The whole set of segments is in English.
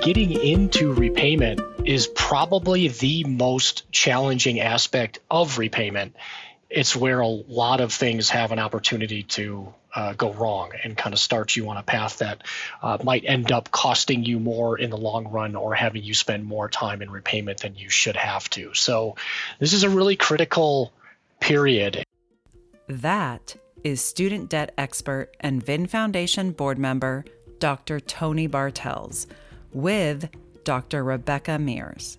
getting into repayment is probably the most challenging aspect of repayment. It's where a lot of things have an opportunity to go wrong and kind of start you on a path that might end up costing you more in the long run or having you spend more time in repayment than you should have to. So this is a really critical period. That is student debt expert and VIN Foundation board member, Dr. Tony Bartels, with Dr. Rebecca Mears.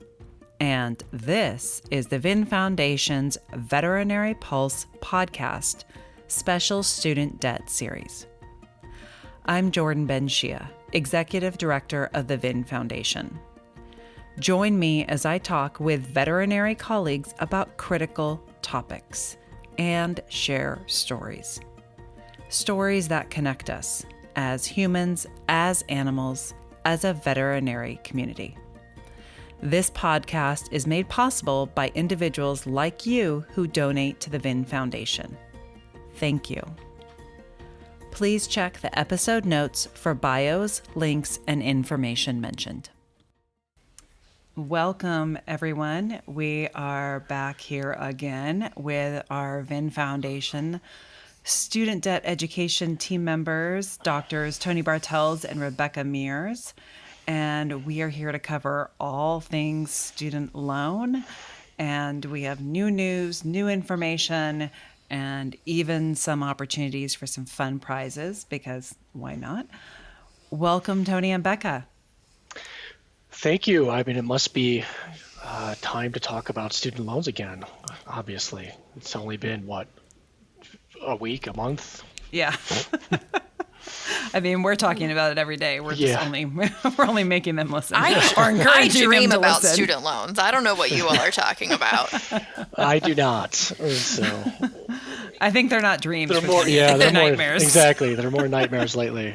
And this is the VIN Foundation's Veterinary Pulse podcast, Special Student Debt Series. I'm Jordan Ben-Shia, Executive Director of the VIN Foundation. Join me as I talk with veterinary colleagues about critical topics and share stories. Stories that connect us as humans, as animals, as a veterinary community. This podcast is made possible by individuals like you who donate to the VIN Foundation. Thank you. Please check the episode notes for bios, links, and information mentioned. Welcome, everyone. We are back here again with our VIN Foundation student debt education team members, Drs. Tony Bartels and Rebecca Mears. And we are here to cover all things student loan. And we have new news, new information, and even some opportunities for some fun prizes, because why not? Welcome, Tony and Becca. Thank you. I mean, it must be time to talk about student loans again, obviously. It's only been, a week, a month? Yeah. I mean, we're talking about it every day. We're just we're only making them listen. I dream about student loans. I don't know what you all are talking about. I do not. So I think they're not dreams. They're more, they're nightmares. Exactly. They're more nightmares lately.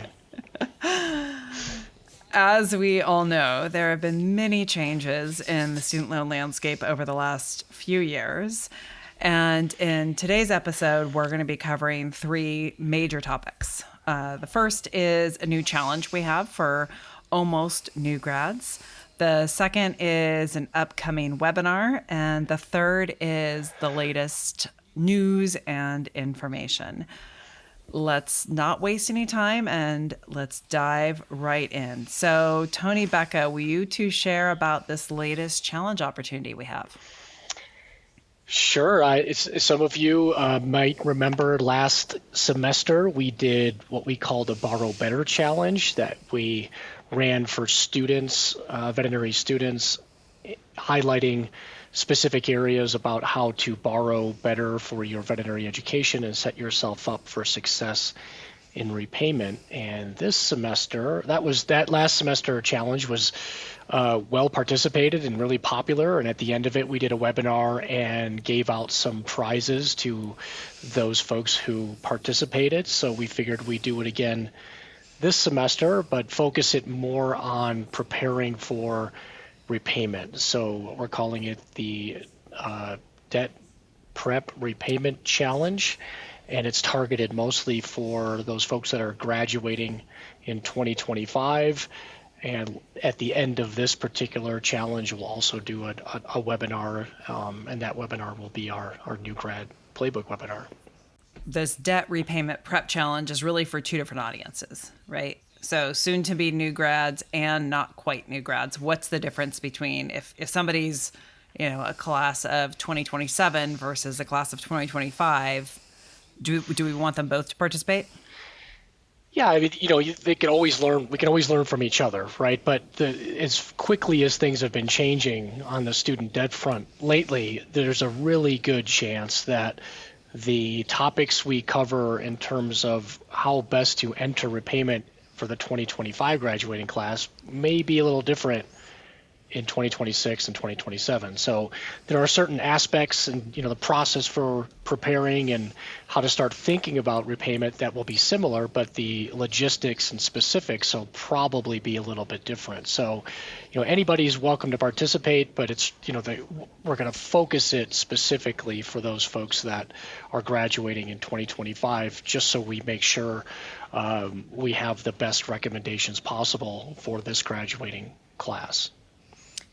As we all know, there have been many changes in the student loan landscape over the last few years. And in today's episode, we're going to be covering three major topics. The first is a new challenge we have for almost new grads. The second is an upcoming webinar. And the third is the latest news and information. Let's not waste any time and let's dive right in. So, Tony, Becca, will you two share about this latest challenge opportunity we have? Sure. Some of you might remember last semester we did what we called a Borrow Better challenge that we ran for students, veterinary students, highlighting specific areas about how to borrow better for your veterinary education and set yourself up for success in repayment. And this semester, that last semester challenge was well participated and really popular. And at the end of it, we did a webinar and gave out some prizes to those folks who participated. So we figured we'd do it again this semester, but focus it more on preparing for repayment. So we're calling it the Debt Prep Repayment Challenge. And it's targeted mostly for those folks that are graduating in 2025. And at the end of this particular challenge, we'll also do a webinar, and that webinar will be our new Grad Playbook webinar. This Debt Repayment Prep Challenge is really for two different audiences, right? So soon to be new grads and not quite new grads. What's the difference between if somebody's, a class of 2027 versus a class of 2025? Do we want them both to participate? Yeah, I mean, they can always learn. We can always learn from each other, right? But as quickly as things have been changing on the student debt front lately, there's a really good chance that the topics we cover in terms of how best to enter repayment for the 2025 graduating class may be a little different in 2026 and 2027. So there are certain aspects and the process for preparing and how to start thinking about repayment that will be similar, but the logistics and specifics will probably be a little bit different. So anybody's welcome to participate, but it's we're going to focus it specifically for those folks that are graduating in 2025, just so we make sure we have the best recommendations possible for this graduating class.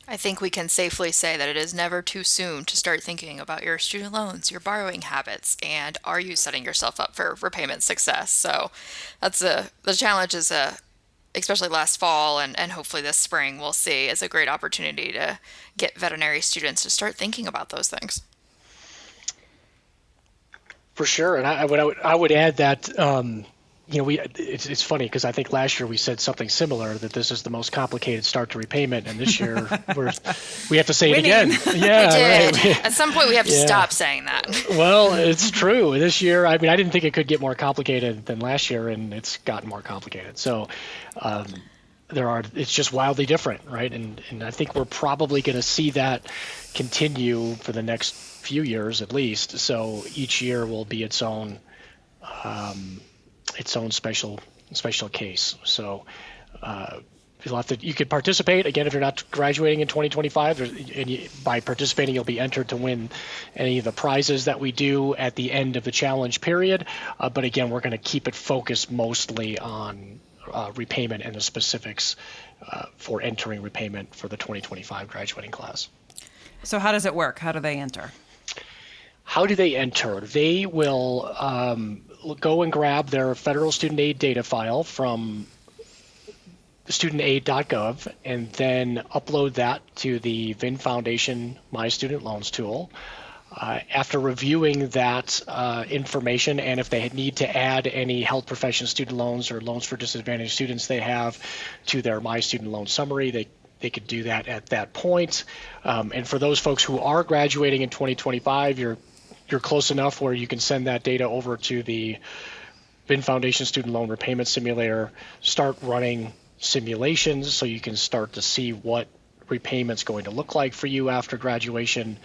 I think we can safely say that it is never too soon to start thinking about your student loans, your borrowing habits, and are you setting yourself up for repayment success? So the challenge is especially last fall and hopefully this spring we'll see is a great opportunity to get veterinary students to start thinking about those things. For sure, and I would add that it's funny because I think last year we said something similar, that this is the most complicated start to repayment, and this year we have to say it again. Yeah, we did. Right. At some point we have to stop saying that. Well, it's true. This year, I didn't think it could get more complicated than last year, and it's gotten more complicated. So it's just wildly different, right? And I think we're probably going to see that continue for the next few years at least. So each year will be its own special case. So you could participate again if you're not graduating in 2025. And by participating, you'll be entered to win any of the prizes that we do at the end of the challenge period. But again, we're going to keep it focused mostly on repayment and the specifics for entering repayment for the 2025 graduating class. So how does it work? How do they enter? How do they enter? They will go and grab their federal student aid data file from studentaid.gov and then upload that to the VIN Foundation My Student Loans tool. After reviewing that information, and if they need to add any health profession student loans or loans for disadvantaged students they have to their My Student Loan summary, they could do that at that point. And for those folks who are graduating in 2025, you're close enough where you can send that data over to the VIN Foundation Student Loan Repayment Simulator, start running simulations so you can start to see what repayment's going to look like for you after graduation.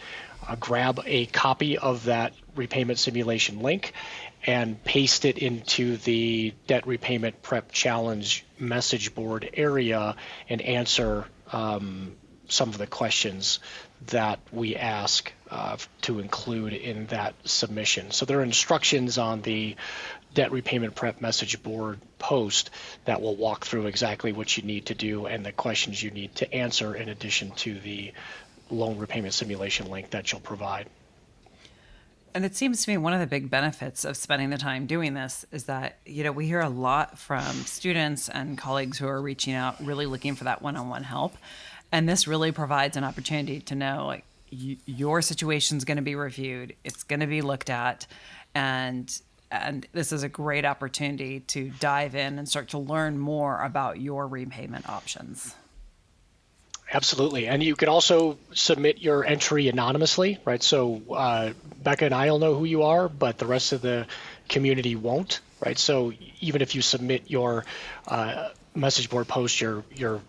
Grab a copy of that repayment simulation link and paste it into the Debt Repayment Prep Challenge message board area and answer some of the questions that we ask to include in that submission. So there are instructions on the Debt Repayment Prep message board post that will walk through exactly what you need to do and the questions you need to answer, in addition to the loan repayment simulation link that you'll provide. And it seems to me one of the big benefits of spending the time doing this is that, we hear a lot from students and colleagues who are reaching out, really looking for that one-on-one help. And this really provides an opportunity to know, your situation is going to be reviewed, it's going to be looked at, and this is a great opportunity to dive in and start to learn more about your repayment options. Absolutely. And you can also submit your entry anonymously, right? So Becca and I will know who you are, but the rest of the community won't, right? So even if you submit your message board post, your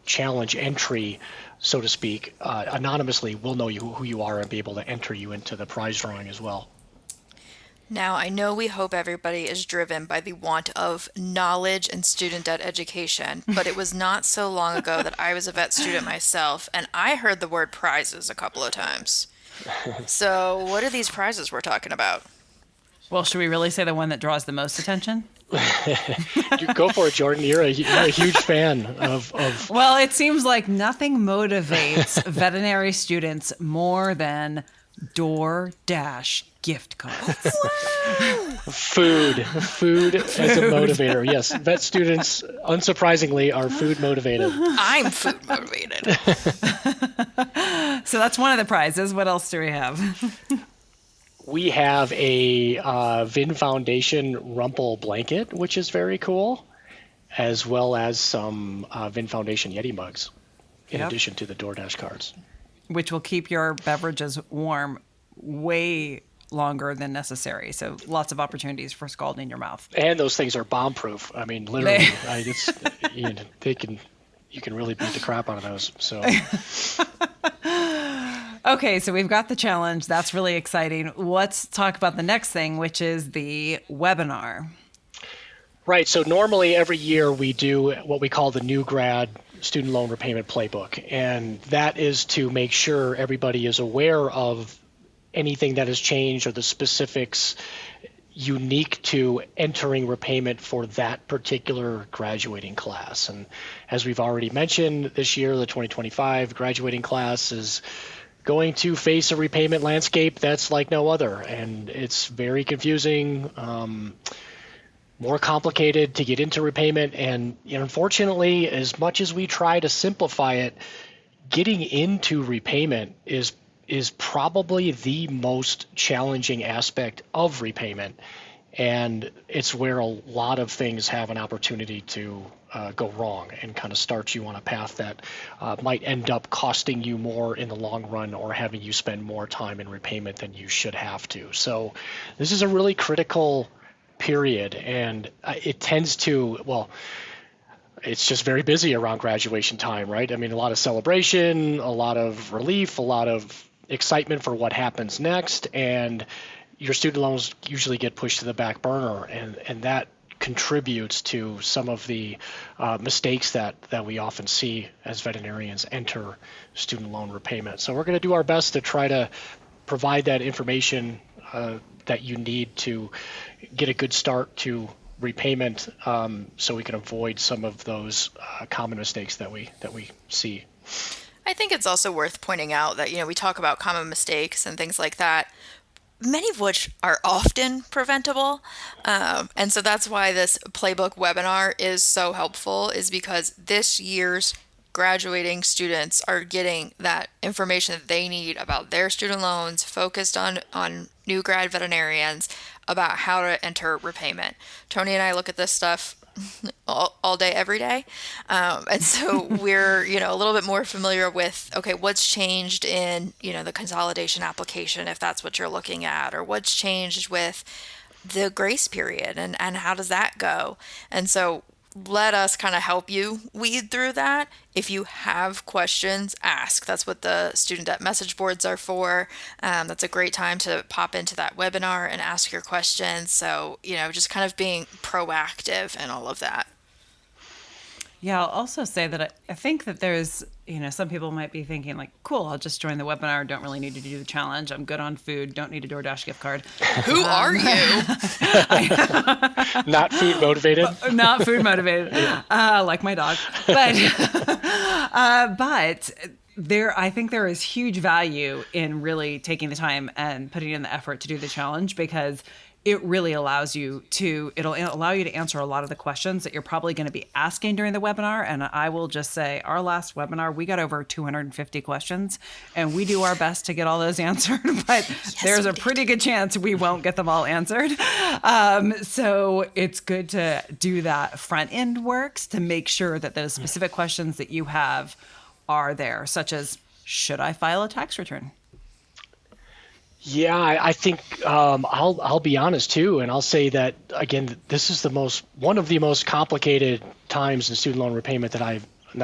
challenge entry, so to speak, anonymously, we'll know who you are and be able to enter you into the prize drawing as well. Now, I know we hope everybody is driven by the want of knowledge and student debt education, but it was not so long ago that I was a vet student myself, and I heard the word prizes a couple of times. So what are these prizes we're talking about? Well, should we really say the one that draws the most attention? Go for it, Jordan. You're a huge fan of. Well, it seems like nothing motivates veterinary students more than DoorDash gift cards. Food as a motivator. Yes, vet students, unsurprisingly, are food motivated. I'm food motivated. So that's one of the prizes. What else do we have? We have a VIN Foundation Rumple blanket, which is very cool, as well as some VIN Foundation Yeti mugs, in addition to the DoorDash cards. Which will keep your beverages warm way longer than necessary. So lots of opportunities for scalding your mouth. And those things are bomb-proof. I mean, literally, you can really beat the crap out of those. So. Okay, so we've got the challenge. That's really exciting. Let's talk about the next thing, which is the webinar. Right. So normally every year we do what we call the new grad student loan repayment playbook. And that is to make sure everybody is aware of anything that has changed or the specifics, unique to entering repayment for that particular graduating class. And as we've already mentioned, this year, the 2025 graduating class is going to face a repayment landscape that's like no other. And it's very confusing, more complicated to get into repayment. And unfortunately, as much as we try to simplify it, getting into repayment is probably the most challenging aspect of repayment, and it's where a lot of things have an opportunity to go wrong and kind of start you on a path that might end up costing you more in the long run or having you spend more time in repayment than you should have to. So this is a really critical period, and it tends to, well, it's just very busy around graduation time, right? I mean, a lot of celebration, a lot of relief, a lot of excitement for what happens next, and your student loans usually get pushed to the back burner, and that contributes to some of the mistakes that we often see as veterinarians enter student loan repayment. So we're going to do our best to try to provide that information that you need to get a good start to repayment, so we can avoid some of those common mistakes that we see. I think it's also worth pointing out that, we talk about common mistakes and things like that, many of which are often preventable. And so that's why this playbook webinar is so helpful, is because this year's graduating students are getting that information that they need about their student loans, focused on new grad veterinarians, about how to enter repayment. Tony and I look at this stuff all day, every day. And so we're, a little bit more familiar with, okay, what's changed in, the consolidation application, if that's what you're looking at, or what's changed with the grace period and how does that go? And so let us kind of help you weed through that. If you have questions, ask. That's what the student debt message boards are for. That's a great time to pop into that webinar and ask your questions. So, just kind of being proactive and all of that. Yeah, I'll also say that I think that there's, some people might be thinking like, cool, I'll just join the webinar. Don't really need to do the challenge. I'm good on food. Don't need a DoorDash gift card. Who are you? Not food motivated. Not food motivated, like my dog. But I think there is huge value in really taking the time and putting in the effort to do the challenge, because it really allows you to, it'll allow you to answer a lot of the questions that you're probably going to be asking during the webinar. And I will just say, our last webinar, we got over 250 questions, and we do our best to get all those answered, but there's a pretty good chance we won't get them all answered. So it's good to do that front end works to make sure that the specific questions that you have are there, such as, should I file a tax return? Yeah, I think I'll be honest too, and I'll say that again, this is one of the most complicated times in student loan repayment that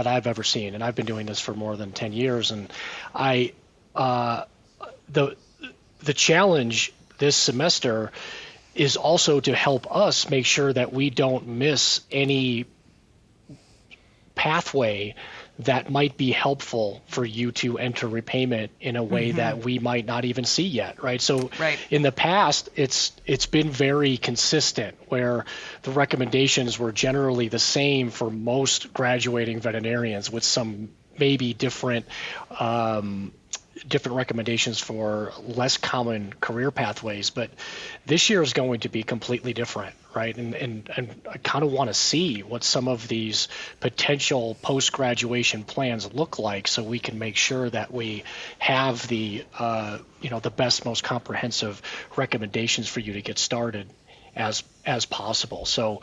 I've ever seen, and I've been doing this for more than 10 years. And the challenge this semester is also to help us make sure that we don't miss any pathway that might be helpful for you to enter repayment in a way that we might not even see yet, right? So in the past, it's been very consistent, where the recommendations were generally the same for most graduating veterinarians, with some maybe different recommendations for less common career pathways. But this year is going to be completely different, right? And I kind of want to see what some of these potential post-graduation plans look like, so we can make sure that we have the best, most comprehensive recommendations for you to get started as possible. So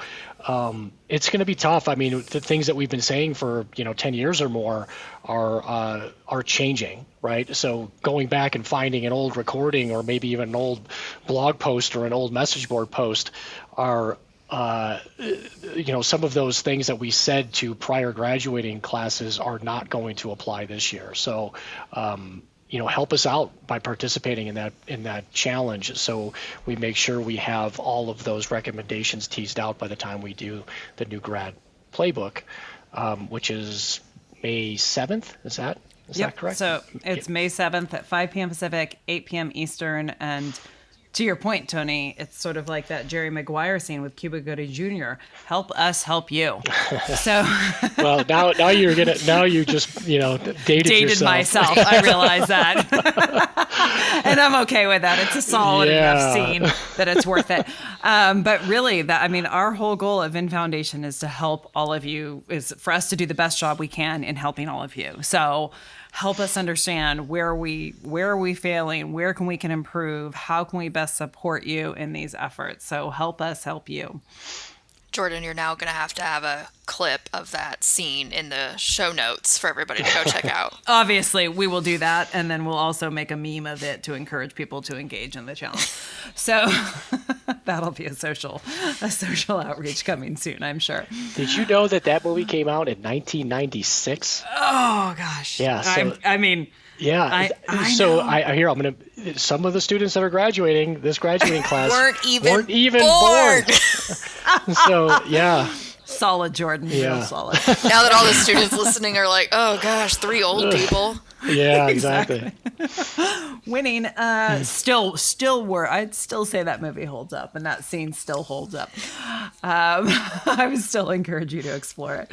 it's going to be tough. I mean, the things that we've been saying for 10 years or more are changing, right? So going back and finding an old recording, or maybe even an old blog post or an old message board post, are some of those things that we said to prior graduating classes are not going to apply this year. So help us out by participating in that challenge, so we make sure we have all of those recommendations teased out by the time we do the new grad playbook, which is May 7th. Is that correct? So it's May 7th at 5 p.m. Pacific, 8 p.m. Eastern, and to your point, Tony, it's sort of like that Jerry Maguire scene with Cuba Gooding Jr. Help us help you. So Well, now you just dated yourself. myself. I realize that, and I'm okay with that. It's a solid enough scene that it's worth it. But really, our whole goal at VIN Foundation is to help all of you. Is for us to do the best job we can in helping all of you. So help us understand where are we failing, where we can improve, how can we best support you in these efforts. So help us help you. Jordan, you're now going to have a clip of that scene in the show notes for everybody to go check out. Obviously, we will do that, and then we'll also make a meme of it to encourage people to engage in the challenge. So that'll be a social outreach coming soon, I'm sure. Did you know that movie came out in 1996? Oh gosh. Yeah. So, yeah. I hear some of the students that are graduating this graduating class weren't even born. So yeah. Solid, Jordan. Yeah. Real solid. Now that all the students listening are like, oh gosh, 3 old people. Yeah, exactly. Winning. Still were. I'd still say that movie holds up, and that scene still holds up. I would still encourage you to explore it.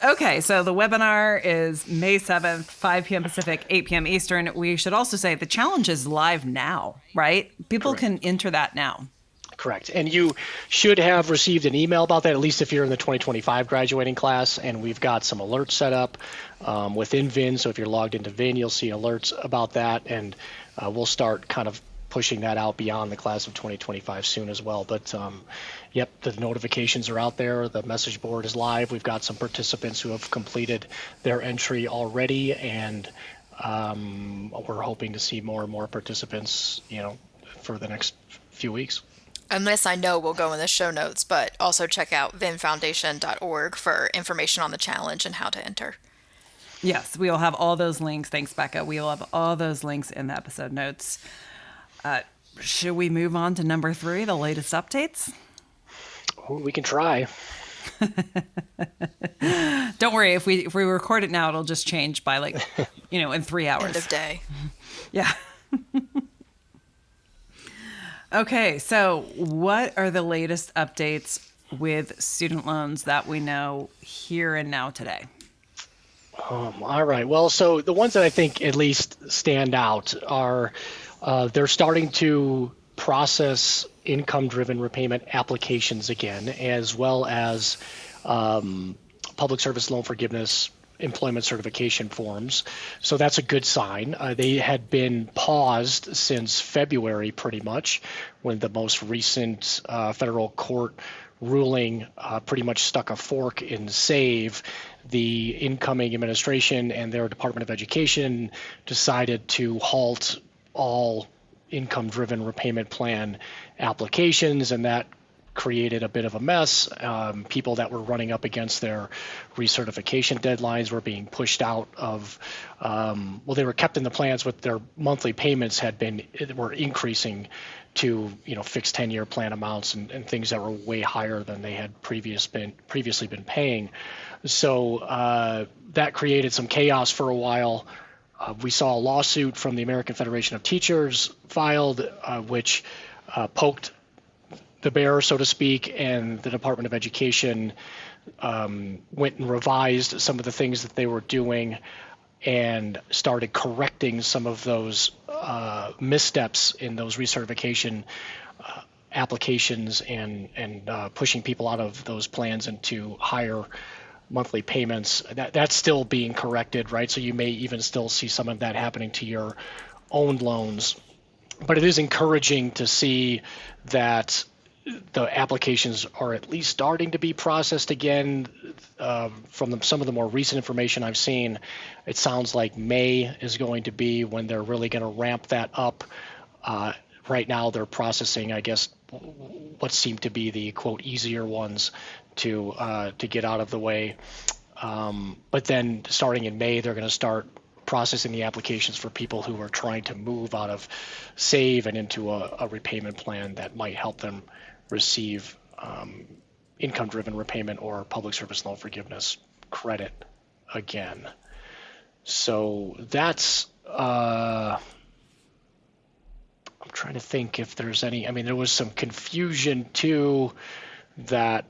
Okay, so the webinar is May 7th, 5 p.m. Pacific, 8 p.m. Eastern. We should also say the challenge is live now, right? People can enter that now. Correct. And you should have received an email about that, at least if you're in the 2025 graduating class. And we've got some alerts set up within VIN. So if you're logged into VIN, you'll see alerts about that. And we'll start kind of pushing that out beyond the class of 2025 soon as well. But yep, the notifications are out there. The message board is live. We've got some participants who have completed their entry already. And we're hoping to see more and more participants, for the next few weeks. And this I know will go in the show notes, but also check out vinfoundation.org for information on the challenge and how to enter. Yes, we will have all those links. Thanks, Becca. We will have all those links in the episode notes. Should we move on to number 3, the latest updates? Oh, we can try. Don't worry. If we record it now, it'll just change by in 3 hours. End of day. Yeah. Okay, so what are the latest updates with student loans that we know here and now today? All right. Well, so the ones that I think at least stand out are they're starting to process income-driven repayment applications again, as well as public service loan forgiveness employment certification forms. So that's a good sign. They had been paused since February pretty much, when the most recent federal court ruling pretty much stuck a fork in SAVE. The incoming administration and their Department of Education decided to halt all income-driven repayment plan applications, and that created a bit of a mess. People that were running up against their recertification deadlines were being pushed out of, they were kept in the plans, but their monthly payments were increasing to, fixed 10-year plan amounts and things that were way higher than they had previously been paying. So that created some chaos for a while. We saw a lawsuit from the American Federation of Teachers filed, which poked the bear, so to speak, and the Department of Education went and revised some of the things that they were doing and started correcting some of those missteps in those recertification applications and pushing people out of those plans into higher monthly payments. That's still being corrected, right? So you may even still see some of that happening to your own loans. But it is encouraging to see that the applications are at least starting to be processed again. From some of the more recent information I've seen, it sounds like May is going to be when they're really going to ramp that up. Right now they're processing, I guess, what seem to be the quote easier ones to get out of the way. But then starting in May, they're going to start processing the applications for people who are trying to move out of SAVE and into a repayment plan that might help them receive income-driven repayment or public service loan forgiveness credit again. So that's I'm trying to think if there's any. I mean, there was some confusion too that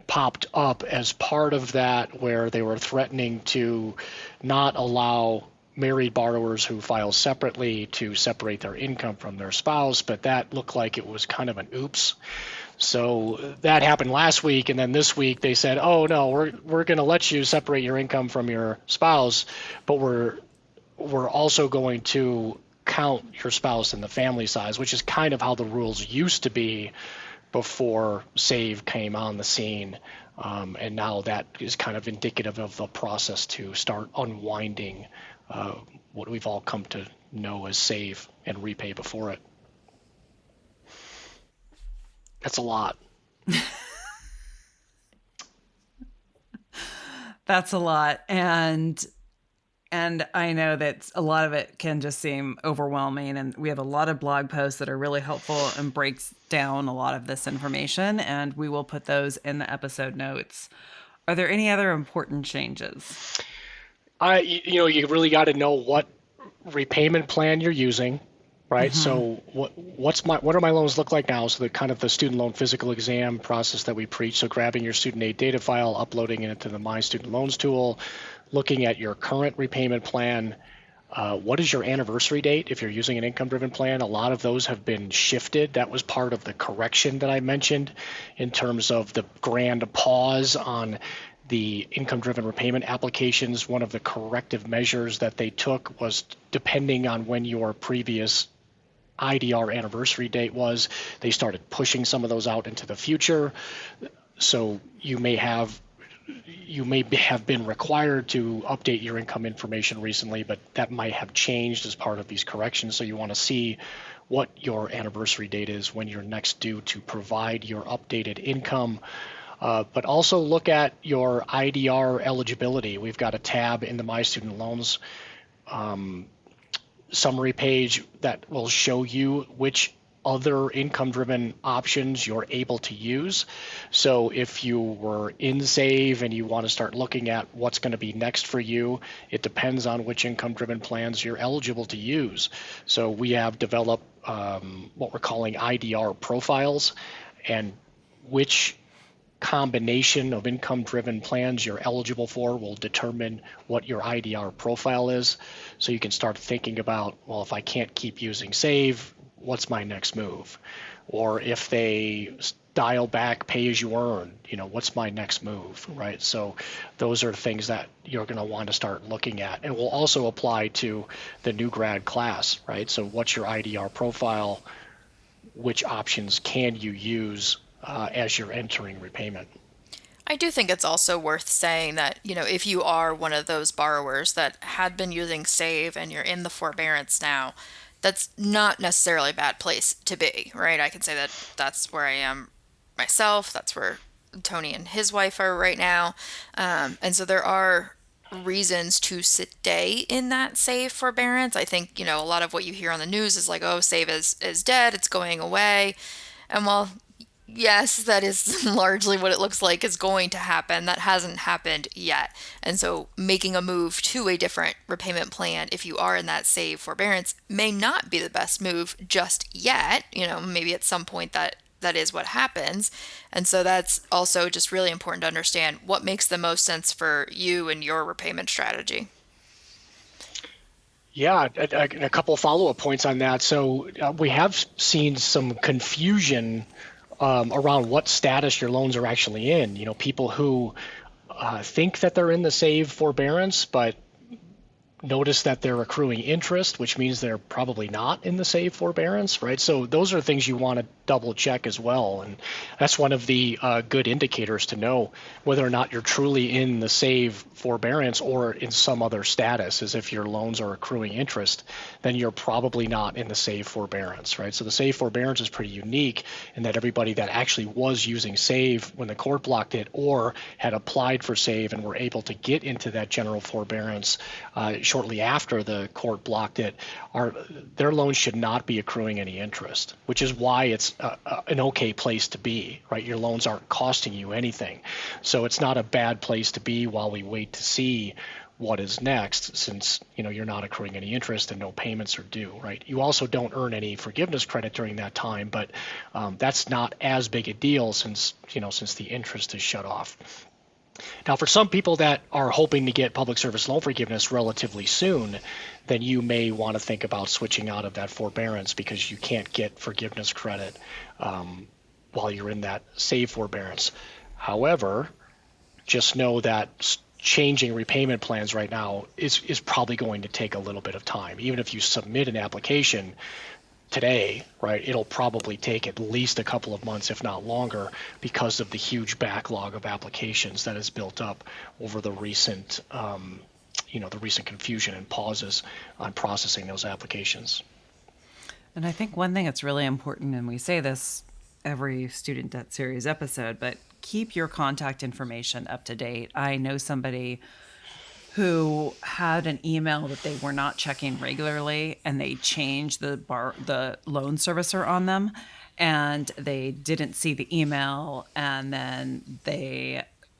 popped up as part of that, where they were threatening to not allow married borrowers who file separately to separate their income from their spouse, but that looked like it was kind of an oops. So that happened last week, and then this week they said, oh no, we're going to let you separate your income from your spouse, but we're also going to count your spouse in the family size, which is kind of how the rules used to be before SAVE came on the scene. And now that is kind of indicative of the process to start unwinding what we've all come to know as SAVE and repay before it. That's a lot. That's a lot. And I know that a lot of it can just seem overwhelming, and we have a lot of blog posts that are really helpful and breaks down a lot of this information, and we will put those in the episode notes. Are there any other important changes? You really got to know what repayment plan you're using, right? So what are my loans look like now? So the student loan physical exam process that we preach. So grabbing your student aid data file, uploading it into the My Student Loans tool, looking at your current repayment plan. What is your anniversary date if you're using an income-driven plan? A lot of those have been shifted. That was part of the correction that I mentioned in terms of the grand pause on the income-driven repayment applications. One of the corrective measures that they took was, depending on when your previous IDR anniversary date was, they started pushing some of those out into the future. So you may have been required to update your income information recently, but that might have changed as part of these corrections. So you want to see what your anniversary date is when you're next due to provide your updated income. But also look at your IDR eligibility. We've got a tab in the My Student Loans summary page that will show you which other income-driven options you're able to use. So if you were in SAVE and you want to start looking at what's going to be next for you, it depends on which income-driven plans you're eligible to use. So we have developed what we're calling IDR profiles, and which combination of income-driven plans you're eligible for will determine what your IDR profile is. So you can start thinking about, well, if I can't keep using SAVE, what's my next move? Or if they dial back pay as you earn, what's my next move, right? So those are things that you're going to want to start looking at, and will also apply to the new grad class, right? So what's your IDR profile? Which options can you use as you're entering repayment? I do think it's also worth saying that, if you are one of those borrowers that had been using SAVE and you're in the forbearance now, that's not necessarily a bad place to be, right? I can say that that's where I am myself. That's where Tony and his wife are right now. And so there are reasons to stay in that SAVE forbearance. I think, a lot of what you hear on the news is like, oh, SAVE is dead, it's going away. And while yes, that is largely what it looks like is going to happen, that hasn't happened yet. And so making a move to a different repayment plan, if you are in that SAVE forbearance, may not be the best move just yet. Maybe at some point that is what happens. And so that's also just really important to understand what makes the most sense for you and your repayment strategy. Yeah, a couple of follow-up points on that. So we have seen some confusion around what status your loans are actually in. People who think that they're in the SAVE forbearance, but notice that they're accruing interest, which means they're probably not in the SAVE forbearance, right? So those are things you want to double check as well. And that's one of the good indicators to know whether or not you're truly in the SAVE forbearance or in some other status. Is if your loans are accruing interest, then you're probably not in the SAVE forbearance, right? So the SAVE forbearance is pretty unique in that everybody that actually was using SAVE when the court blocked it or had applied for SAVE and were able to get into that general forbearance shortly after the court blocked it, their loans should not be accruing any interest, which is why it's an okay place to be, right? Your loans aren't costing you anything. So it's not a bad place to be while we wait to see what is next, since you're not accruing any interest and no payments are due, right? You also don't earn any forgiveness credit during that time, but that's not as big a deal since the interest is shut off. Now, for some people that are hoping to get public service loan forgiveness relatively soon, then you may want to think about switching out of that forbearance because you can't get forgiveness credit while you're in that save forbearance. However, just know that changing repayment plans right now is probably going to take a little bit of time. Even if you submit an application today, right, it'll probably take at least a couple of months, if not longer, because of the huge backlog of applications that has built up over the recent, the recent confusion and pauses on processing those applications. And I think one thing that's really important, and we say this every Student Debt Series episode, but keep your contact information up to date. I know somebody who had an email that they were not checking regularly, and they changed the loan servicer on them, and they didn't see the email, and then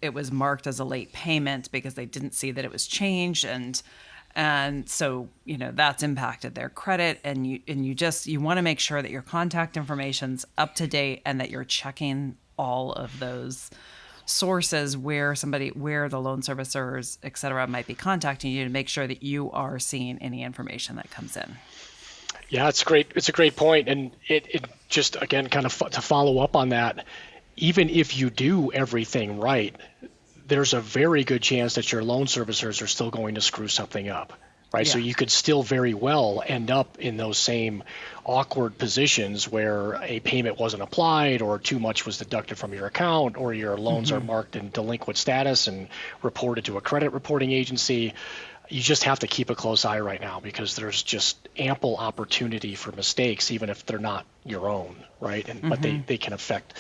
it was marked as a late payment because they didn't see that it was changed, and so that's impacted their credit, and you want to make sure that your contact information's up to date and that you're checking all of those sources where the loan servicers, et cetera, might be contacting you to make sure that you are seeing any information that comes in. Yeah, it's great. It's a great point. And it just, again, kind of to follow up on that, even if you do everything right, there's a very good chance that your loan servicers are still going to screw something up. Right. Yeah. So you could still very well end up in those same awkward positions where a payment wasn't applied, or too much was deducted from your account, or your loans are marked in delinquent status and reported to a credit reporting agency. You just have to keep a close eye right now because there's just ample opportunity for mistakes, even if they're not your own. Right. But they can affect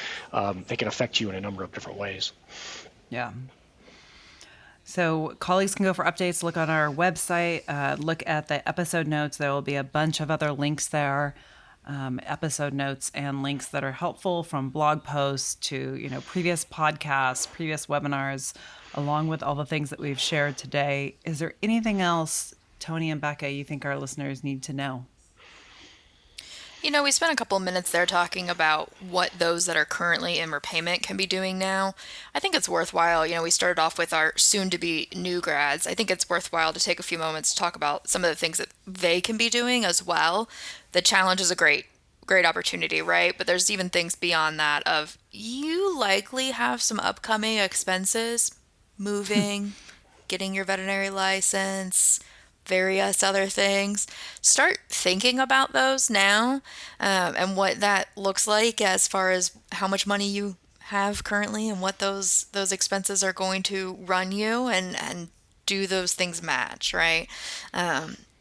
you in a number of different ways. Yeah. So colleagues can go for updates, look on our website, look at the episode notes. There will be a bunch of other links there, episode notes and links that are helpful, from blog posts to, previous podcasts, previous webinars, along with all the things that we've shared today. Is there anything else, Tony and Becca, you think our listeners need to know? We spent a couple of minutes there talking about what those that are currently in repayment can be doing now. I think it's worthwhile. We started off with our soon-to-be new grads. I think it's worthwhile to take a few moments to talk about some of the things that they can be doing as well. The challenge is a great opportunity, right? But there's even things beyond that of, you likely have some upcoming expenses, moving, getting your veterinary license, various other things. Start thinking about those now, and what that looks like as far as how much money you have currently and what those expenses are going to run you, and do those things match, right?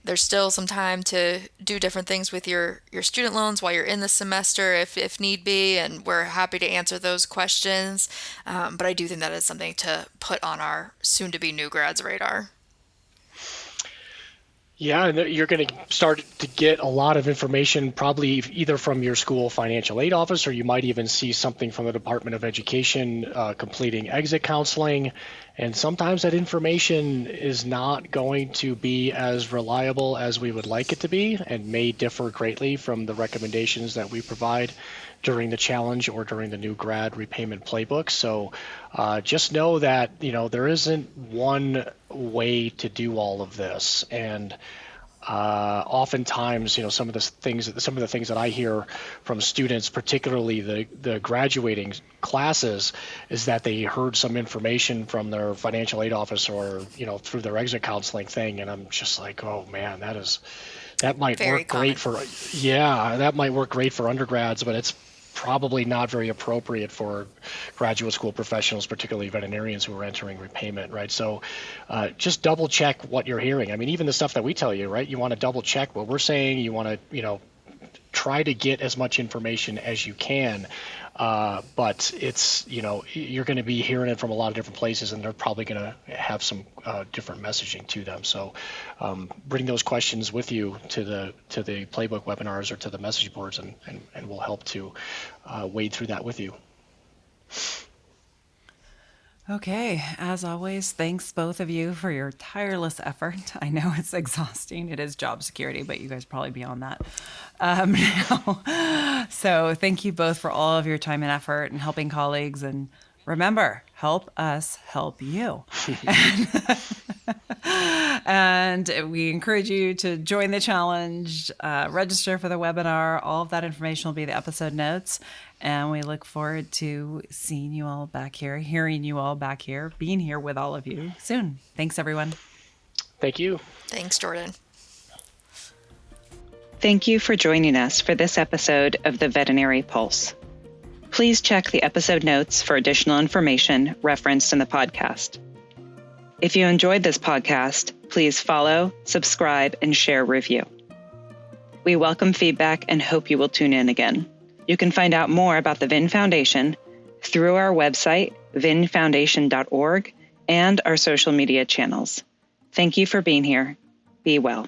There's still some time to do different things with your student loans while you're in the semester if need be, and we're happy to answer those questions. But I do think that is something to put on our soon-to-be new grads radar. Yeah, and you're going to start to get a lot of information probably either from your school financial aid office, or you might even see something from the Department of Education completing exit counseling. And sometimes that information is not going to be as reliable as we would like it to be, and may differ greatly from the recommendations that we provide during the challenge or during the new grad repayment playbook. So just know that there isn't one way to do all of this, and oftentimes some of the things that I hear from students, particularly the graduating classes, is that they heard some information from their financial aid office or through their exit counseling thing, and I'm just like, oh man, that might Very work common. that might work great for undergrads, but it's probably not very appropriate for graduate school professionals, particularly veterinarians who are entering repayment, right? So just double check what you're hearing. I mean, even the stuff that we tell you, right? You want to double check what we're saying. You want to, try to get as much information as you can. But it's, you're going to be hearing it from a lot of different places, and they're probably going to have some different messaging to them. So bring those questions with you to the playbook webinars or to the message boards, and we'll help to wade through that with you. Okay, as always, thanks both of you for your tireless effort. I know it's exhausting. It is job security, but you guys are probably beyond that now. So thank you both for all of your time and effort and helping colleagues. And remember, help us help you. And we encourage you to join the challenge, register for the webinar. All of that information will be in the episode notes. And we look forward to seeing you all back here, hearing you all back here, being here with all of you soon. Thanks, everyone. Thank you. Thanks, Jordan. Thank you for joining us for this episode of the Veterinary Pulse. Please check the episode notes for additional information referenced in the podcast. If you enjoyed this podcast, please follow, subscribe, and share a review. We welcome feedback and hope you will tune in again. You can find out more about the VIN Foundation through our website, vinfoundation.org, and our social media channels. Thank you for being here. Be well.